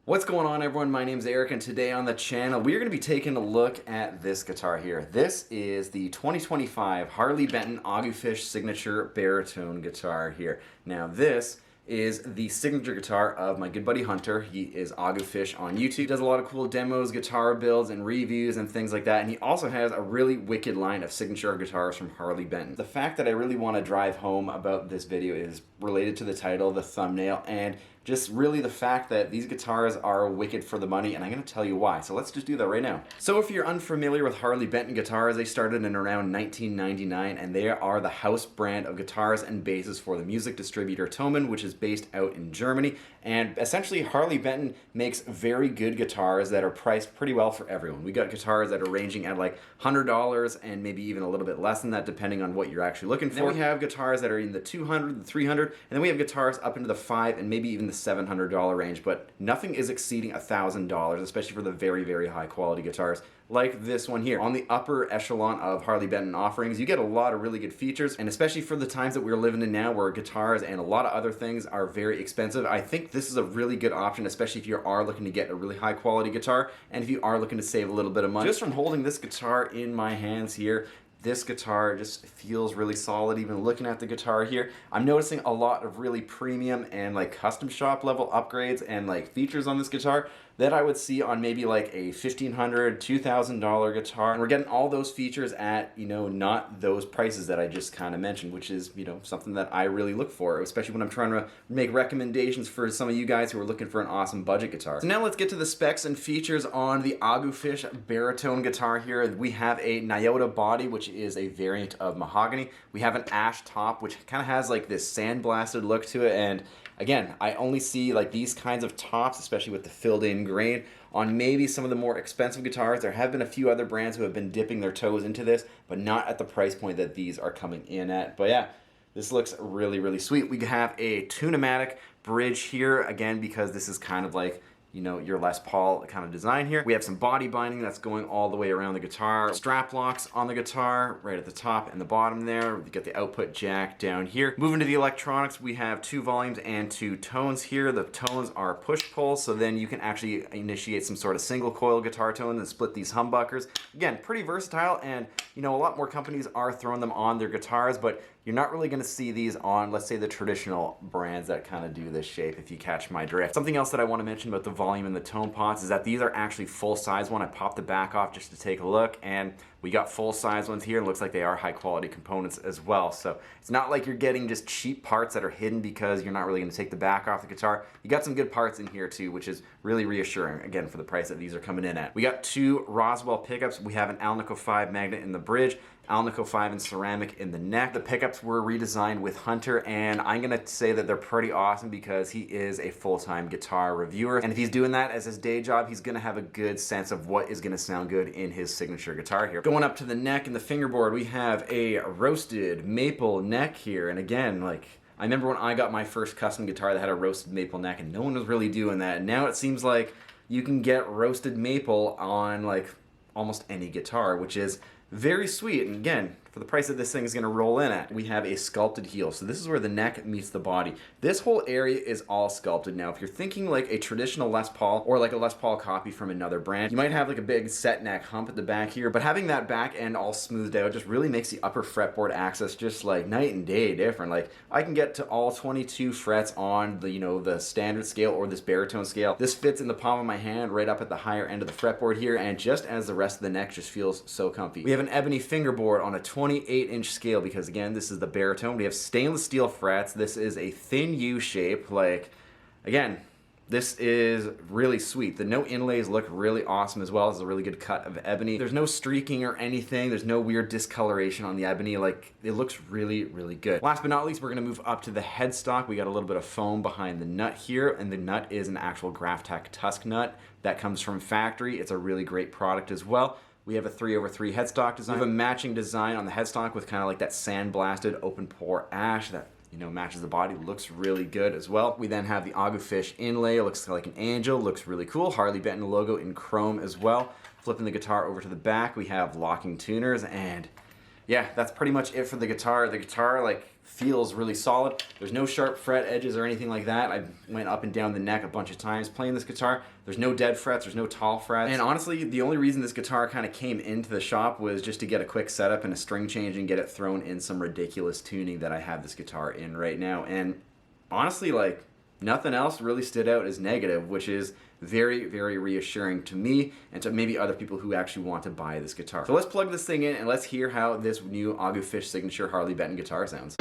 What's going on, everyone? My name's Eric, and today on the channel we are going to be taking a look at this guitar here. This is the 2025 Harley Benton Agufish Signature Baritone guitar here. Now this is the signature guitar of my good buddy Hunter. He is Agufish on YouTube. He does a lot of cool demos, guitar builds, and reviews and things like that, and he also has a really wicked line of signature guitars from Harley Benton. The fact that I really want to drive home about this video is related to the title, the thumbnail, and just really the fact that these guitars are wicked for the money, and I'm going to tell you why. So let's just do that right now. So if you're unfamiliar with Harley Benton guitars, they started in around 1999, and they are the house brand of guitars and basses for the music distributor Thomann, which is based out in Germany. And essentially Harley Benton makes very good guitars that are priced pretty well for everyone. We got guitars that are ranging at like $100 and maybe even a little bit less than that depending on what you're actually looking for. Then we have guitars that are in the $200, the $300, and then we have guitars up into the $500 and maybe even the $700 range, but nothing is exceeding $1,000, especially for the very, very high quality guitars like this one here. On the upper echelon of Harley Benton offerings, you get a lot of really good features, and especially for the times that we're living in now where guitars and a lot of other things are very expensive, I think this is a really good option, especially if you are looking to get a really high quality guitar and if you are looking to save a little bit of money. Just from holding this guitar in my hands here, this guitar just feels really solid. Even looking at the guitar here, I'm noticing a lot of really premium and like custom shop level upgrades and like features on this guitar that I would see on maybe like a $1,500, $2,000 guitar. And we're getting all those features at, not those prices that I just kind of mentioned, which is, something that I really look for, especially when I'm trying to make recommendations for some of you guys who are looking for an awesome budget guitar. So now let's get to the specs and features on the Agufish Baritone guitar here. We have a Nyota body, which is a variant of mahogany. We have an ash top, which kind of has like this sandblasted look to it, and again, I only see like these kinds of tops, especially with the filled in grain, on maybe some of the more expensive guitars. There have been a few other brands who have been dipping their toes into this, but not at the price point that these are coming in at. But yeah, this looks really, really sweet. We have a Tune-o-matic bridge here, again, because this is kind of like your Les Paul kind of design here. We have some body binding that's going all the way around the guitar. Strap locks on the guitar, right at the top and the bottom there. We got the output jack down here. Moving to the electronics, we have 2 volumes and 2 tones here. The tones are push-pull, so then you can actually initiate some sort of single coil guitar tone and split these humbuckers. Again, pretty versatile, and a lot more companies are throwing them on their guitars, but you're not really going to see these on, let's say, the traditional brands that kind of do this shape, if you catch my drift. Something else that I want to mention about the volume and the tone pots is that these are actually full-size one. I popped the back off just to take a look, and we got full-size ones here. It looks like they are high-quality components as well. So it's not like you're getting just cheap parts that are hidden because you're not really going to take the back off the guitar. You got some good parts in here too, which is really reassuring, again, for the price that these are coming in at. We got 2 Roswell pickups. We have an Alnico 5 magnet in the bridge, Alnico 5 in ceramic in the neck. The pickups were redesigned with Hunter, and I'm gonna say that they're pretty awesome because he is a full-time guitar reviewer, and if he's doing that as his day job, he's gonna have a good sense of what is gonna sound good in his signature guitar here. Going up to the neck and the fingerboard, we have a roasted maple neck here, and again, like, I remember when I got my first custom guitar that had a roasted maple neck, and no one was really doing that, and now it seems like you can get roasted maple on like almost any guitar, which is very sweet. And again, for the price that this thing is going to roll in at, we have a sculpted heel. So this is where the neck meets the body. This whole area is all sculpted. Now, if you're thinking like a traditional Les Paul or like a Les Paul copy from another brand, you might have like a big set neck hump at the back here, but having that back end all smoothed out just really makes the upper fretboard access just like night and day different. Like I can get to all 22 frets on the, the standard scale or this baritone scale. This fits in the palm of my hand right up at the higher end of the fretboard here, and just as the rest of the neck just feels so comfy. We have an ebony fingerboard on a 28-inch scale because, again, this is the baritone. We have stainless steel frets. This is a thin U shape. Like, again, this is really sweet. The note inlays look really awesome as well. It's a really good cut of ebony. There's no streaking or anything. There's no weird discoloration on the ebony. Like, it looks really, really good. Last but not least, we're going to move up to the headstock. We got a little bit of foam behind the nut here, and the nut is an actual Graphtec Tusk nut that comes from factory. It's a really great product as well. We have a 3/3 headstock design. We have a matching design on the headstock with kind of like that sandblasted open pore ash that matches the body, looks really good as well. We then have the Agufish inlay, looks like an angel, looks really cool. Harley Benton logo in chrome as well. Flipping the guitar over to the back, we have locking tuners, and yeah, that's pretty much it for the guitar. The guitar like feels really solid. There's no sharp fret edges or anything like that. I went up and down the neck a bunch of times playing this guitar. There's no dead frets, there's no tall frets. And honestly, the only reason this guitar kind of came into the shop was just to get a quick setup and a string change and get it thrown in some ridiculous tuning that I have this guitar in right now. And honestly, like, nothing else really stood out as negative, which is very, very reassuring to me and to maybe other people who actually want to buy this guitar. So let's plug this thing in and let's hear how this new Agufish signature Harley Benton guitar sounds.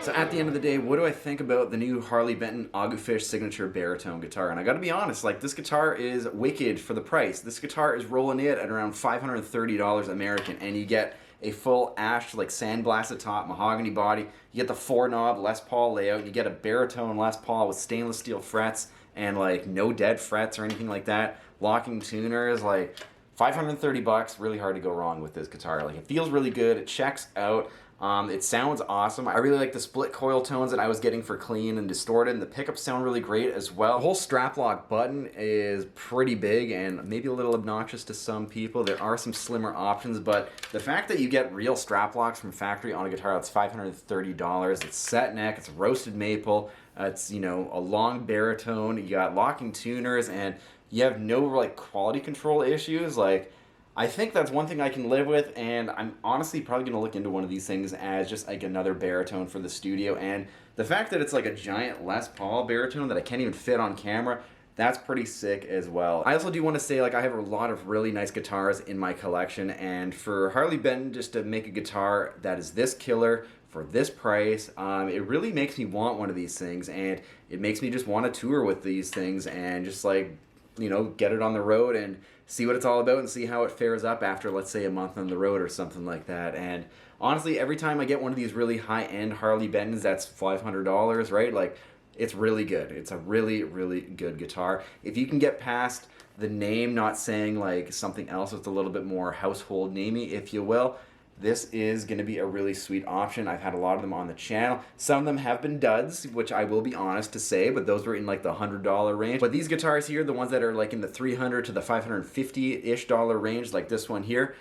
So at the end of the day, what do I think about the new Harley Benton Agufish signature baritone guitar? And I gotta be honest, like, this guitar is wicked for the price. This guitar is rolling in at around $530 American, and you get a full ash, like, sandblasted top, mahogany body. You get the 4-knob Les Paul layout. You get a baritone Les Paul with stainless steel frets and, like, no dead frets or anything like that. Locking tuners, like, $530, really hard to go wrong with this guitar. Like, it feels really good, it checks out, it sounds awesome. I really like the split coil tones that I was getting for clean and distorted, and the pickups sound really great as well. The whole strap lock button is pretty big and maybe a little obnoxious to some people. There are some slimmer options, but the fact that you get real strap locks from factory on a guitar that's $530, it's set neck, it's roasted maple, It's, you know, a long baritone. You got locking tuners, and you have no like quality control issues. Like, I think that's one thing I can live with, and I'm honestly probably going to look into one of these things as just like another baritone for the studio. And the fact that it's like a giant Les Paul baritone that I can't even fit on camera, that's pretty sick as well. I also do want to say, like, I have a lot of really nice guitars in my collection, and for Harley Benton just to make a guitar that is this killer for this price, it really makes me want one of these things, and it makes me just want to tour with these things and just like, you know, get it on the road and see what it's all about and see how it fares up after, let's say, a month on the road or something like that. And honestly, every time I get one of these really high-end Harley Bentons that's $500, right, like, it's really good. It's a really, really good guitar. If you can get past the name not saying like something else that's a little bit more household namey, if you will, this is going to be a really sweet option. I've had a lot of them on the channel. Some of them have been duds, which I will be honest to say, but those were in like the $100 range. But these guitars here, the ones that are like in the $300 to the $550-ish range, like this one here,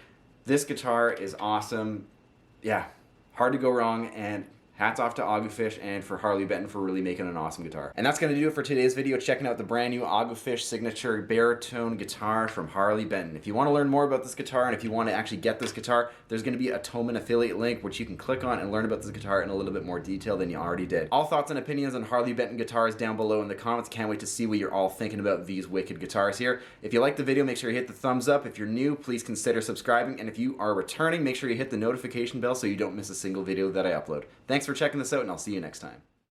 this guitar is awesome. Yeah, hard to go wrong, and hats off to Agufish and for Harley Benton for really making an awesome guitar. And that's going to do it for today's video, checking out the brand new Agufish signature baritone guitar from Harley Benton. If you want to learn more about this guitar, and if you want to actually get this guitar, there's going to be a Thomann affiliate link which you can click on and learn about this guitar in a little bit more detail than you already did. All thoughts and opinions on Harley Benton guitars down below in the comments. Can't wait to see what you're all thinking about these wicked guitars here. If you like the video, make sure you hit the thumbs up. If you're new, please consider subscribing. And if you are returning, make sure you hit the notification bell so you don't miss a single video that I upload. Thanks for checking this out, and I'll see you next time.